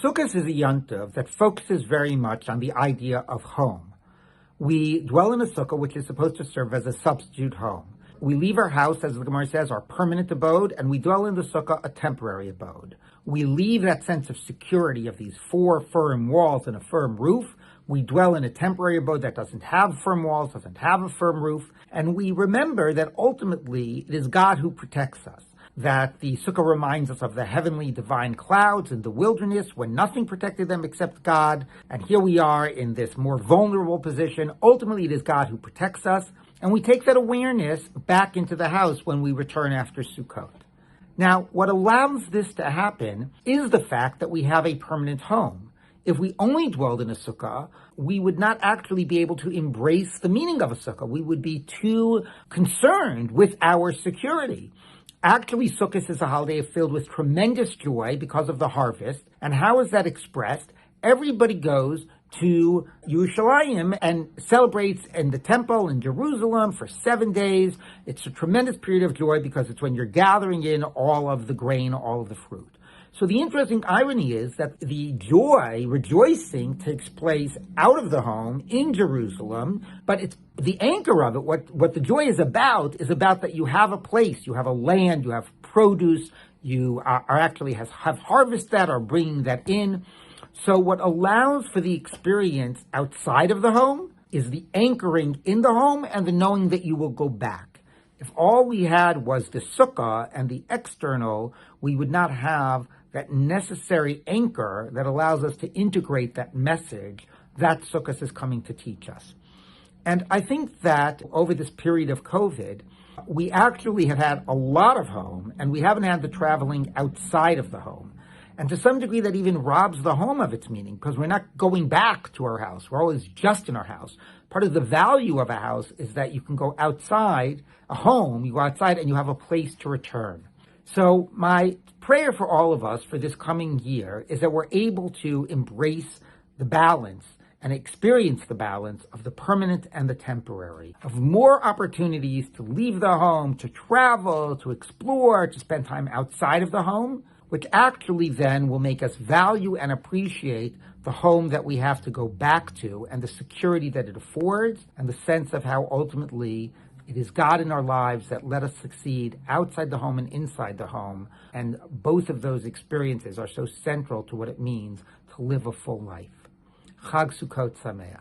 Sukkot is a yontiv that focuses very much on the idea of home. We dwell in a sukkah, which is supposed to serve as a substitute home. We leave our house, as the Gemara says, our permanent abode, and we dwell in the sukkah, a temporary abode. We leave that sense of security of these four firm walls and a firm roof. We dwell in a temporary abode that doesn't have firm walls, doesn't have a firm roof, and we remember that ultimately it is God who protects us. That the sukkah reminds us of the heavenly divine clouds in the wilderness when nothing protected them except God. And here we are in this more vulnerable position. Ultimately, it is God who protects us. And we take that awareness back into the house when we return after Sukkot. Now, what allows this to happen is the fact that we have a permanent home. If we only dwelled in a sukkah, we would not actually be able to embrace the meaning of a sukkah. We would be too concerned with our security. Actually, Sukkot is a holiday filled with tremendous joy because of the harvest. And how is that expressed? Everybody goes to Yerushalayim and celebrates in the temple in Jerusalem for 7 days. It's a tremendous period of joy because it's when you're gathering in all of the grain, all of the fruit. So the interesting irony is that the joy, rejoicing, takes place out of the home in Jerusalem, but it's the anchor of it, what the joy is about that you have a place, you have a land, you have produce, you are actually have harvest that or bringing that in. So what allows for the experience outside of the home is the anchoring in the home and the knowing that you will go back. If all we had was the sukkah and the external, we would not have that necessary anchor that allows us to integrate that message that Sukkot is coming to teach us. And I think that over this period of COVID, we actually have had a lot of home, and we haven't had the traveling outside of the home. And to some degree, that even robs the home of its meaning, because we're not going back to our house. We're always just in our house. Part of the value of a house is that you can go outside, a home, you go outside and you have a place to return. So my prayer for all of us for this coming year is that we're able to embrace the balance and experience the balance of the permanent and the temporary, of more opportunities to leave the home, to travel, to explore, to spend time outside of the home, which actually then will make us value and appreciate the home that we have to go back to and the security that it affords and the sense of how ultimately it is God in our lives that let us succeed outside the home and inside the home. And both of those experiences are so central to what it means to live a full life. Chag Sukkot Sameach.